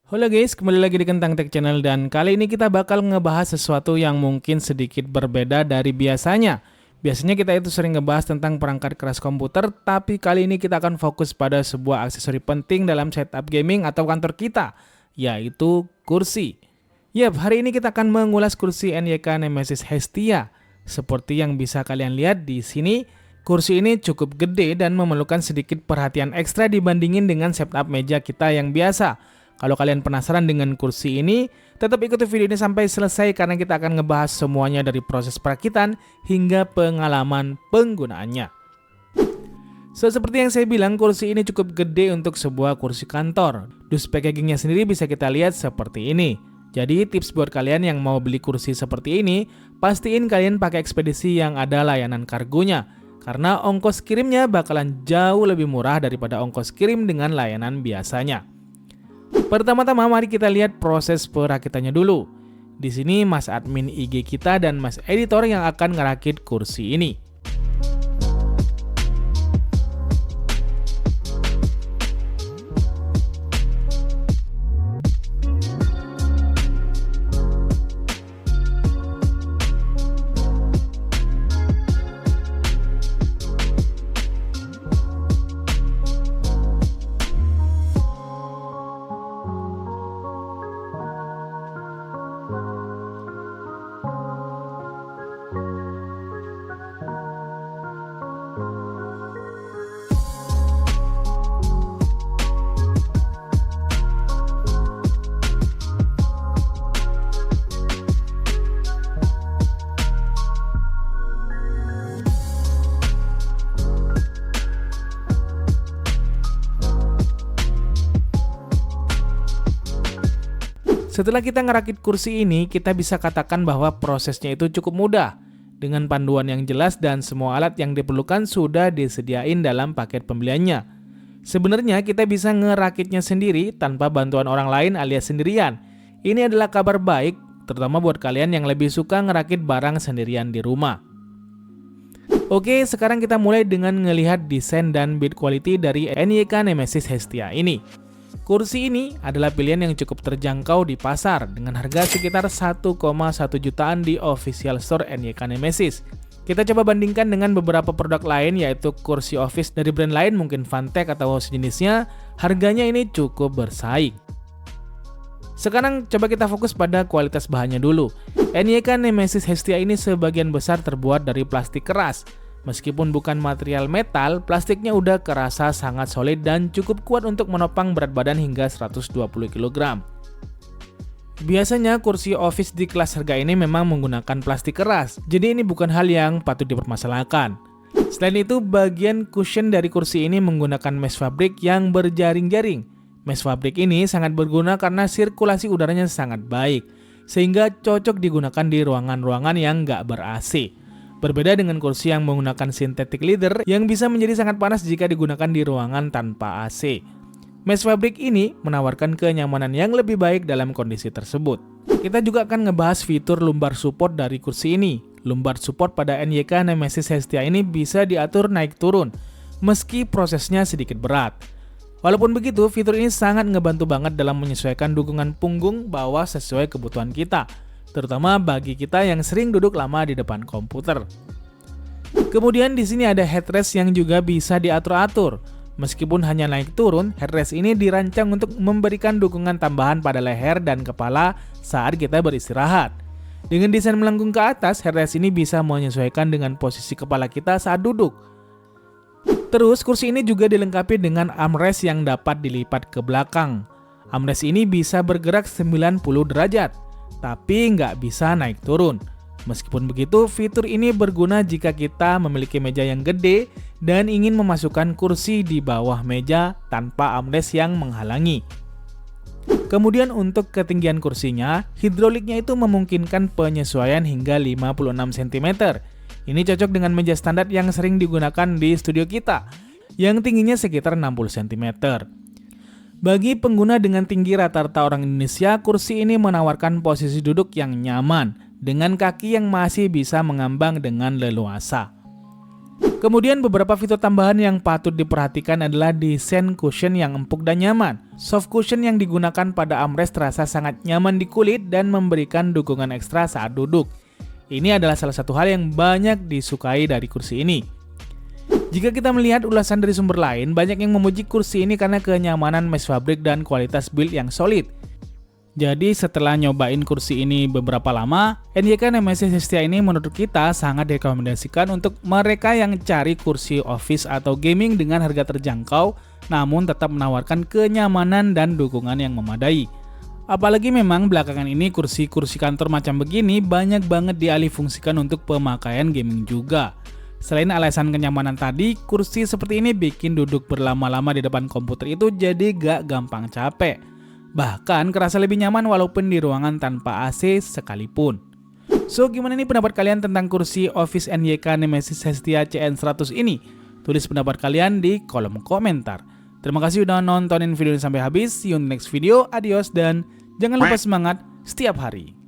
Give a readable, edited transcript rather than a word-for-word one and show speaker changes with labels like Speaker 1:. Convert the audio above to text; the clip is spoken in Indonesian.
Speaker 1: Halo guys, kembali lagi di Kentang Tech Channel dan kali ini kita bakal ngebahas sesuatu yang mungkin sedikit berbeda dari biasanya. Biasanya kita itu sering ngebahas tentang perangkat keras komputer, tapi kali ini kita akan fokus pada sebuah aksesori penting dalam setup gaming atau kantor kita, yaitu kursi. Yap, hari ini kita akan mengulas kursi NYK Nemesis Hestia. Seperti yang bisa kalian lihat di sini, kursi ini cukup gede dan memerlukan sedikit perhatian ekstra dibandingin dengan setup meja kita yang biasa. Kalau kalian penasaran dengan kursi ini, tetap ikuti video ini sampai selesai karena kita akan ngebahas semuanya dari proses perakitan hingga pengalaman penggunaannya. Seperti yang saya bilang, kursi ini cukup gede untuk sebuah kursi kantor. Dus packagingnya sendiri bisa kita lihat seperti ini. Jadi tips buat kalian yang mau beli kursi seperti ini, pastiin kalian pakai ekspedisi yang ada layanan kargonya. Karena ongkos kirimnya bakalan jauh lebih murah daripada ongkos kirim dengan layanan biasanya. Pertama-tama mari kita lihat proses perakitannya dulu. Di sini Mas admin IG kita dan Mas editor yang akan ngerakit kursi ini. Setelah kita ngerakit kursi ini, kita bisa katakan bahwa prosesnya itu cukup mudah. Dengan panduan yang jelas dan semua alat yang diperlukan sudah disediain dalam paket pembeliannya. Sebenarnya kita bisa ngerakitnya sendiri tanpa bantuan orang lain alias sendirian. Ini adalah kabar baik, terutama buat kalian yang lebih suka ngerakit barang sendirian di rumah. Oke, sekarang kita mulai dengan ngelihat desain dan build quality dari NYK Nemesis Hestia ini. Kursi ini adalah pilihan yang cukup terjangkau di pasar dengan harga sekitar 1,1 jutaan di official store NYK Nemesis. Kita coba bandingkan dengan beberapa produk lain yaitu kursi office dari brand lain mungkin Fantech atau sejenisnya, harganya ini cukup bersaing. Sekarang coba kita fokus pada kualitas bahannya dulu. NYK Nemesis Hestia ini sebagian besar terbuat dari plastik keras. Meskipun bukan material metal, plastiknya udah kerasa sangat solid dan cukup kuat untuk menopang berat badan hingga 120 kg. Biasanya kursi office di kelas harga ini memang menggunakan plastik keras, jadi ini bukan hal yang patut dipermasalahkan. Selain itu, bagian cushion dari kursi ini menggunakan mesh fabric yang berjaring-jaring. Mesh fabric ini sangat berguna karena sirkulasi udaranya sangat baik, sehingga cocok digunakan di ruangan-ruangan yang nggak ber-AC. Berbeda dengan kursi yang menggunakan synthetic leather yang bisa menjadi sangat panas jika digunakan di ruangan tanpa AC. Mesh fabric ini menawarkan kenyamanan yang lebih baik dalam kondisi tersebut. Kita juga akan ngebahas fitur lumbar support dari kursi ini. Lumbar support pada NYK Nemesis Hestia ini bisa diatur naik turun, meski prosesnya sedikit berat. Walaupun begitu, fitur ini sangat ngebantu banget dalam menyesuaikan dukungan punggung bawah sesuai kebutuhan kita, terutama bagi kita yang sering duduk lama di depan komputer. Kemudian di sini ada headrest yang juga bisa diatur-atur. Meskipun hanya naik turun, headrest ini dirancang untuk memberikan dukungan tambahan pada leher dan kepala saat kita beristirahat. Dengan desain melengkung ke atas, headrest ini bisa menyesuaikan dengan posisi kepala kita saat duduk. Terus kursi ini juga dilengkapi dengan armrest yang dapat dilipat ke belakang. Armrest ini bisa bergerak 90 derajat. Tapi nggak bisa naik turun. Meskipun begitu, fitur ini berguna jika kita memiliki meja yang gede dan ingin memasukkan kursi di bawah meja tanpa armrest yang menghalangi. Kemudian untuk ketinggian kursinya, hidroliknya itu memungkinkan penyesuaian hingga 56 cm. Ini cocok dengan meja standar yang sering digunakan di studio kita, yang tingginya sekitar 60 cm. Bagi pengguna dengan tinggi rata-rata orang Indonesia, kursi ini menawarkan posisi duduk yang nyaman, dengan kaki yang masih bisa mengambang dengan leluasa. Kemudian beberapa fitur tambahan yang patut diperhatikan adalah desain cushion yang empuk dan nyaman. Soft cushion yang digunakan pada armrest terasa sangat nyaman di kulit dan memberikan dukungan ekstra saat duduk. Ini adalah salah satu hal yang banyak disukai dari kursi ini. Jika kita melihat ulasan dari sumber lain, banyak yang memuji kursi ini karena kenyamanan mesh fabric dan kualitas build yang solid. Jadi setelah nyobain kursi ini beberapa lama, NYK Nemesis Hestia ini menurut kita sangat direkomendasikan untuk mereka yang cari kursi office atau gaming dengan harga terjangkau, namun tetap menawarkan kenyamanan dan dukungan yang memadai. Apalagi memang belakangan ini kursi-kursi kantor macam begini banyak banget dialihfungsikan untuk pemakaian gaming juga. Selain alasan kenyamanan tadi, kursi seperti ini bikin duduk berlama-lama di depan komputer itu jadi gak gampang capek. Bahkan kerasa lebih nyaman walaupun di ruangan tanpa AC sekalipun. So, gimana nih pendapat kalian tentang kursi Office NYK Nemesis Hestia CN100 ini? Tulis pendapat kalian di kolom komentar. Terima kasih udah nontonin video ini sampai habis. See you in the next video. Adios dan jangan lupa semangat setiap hari.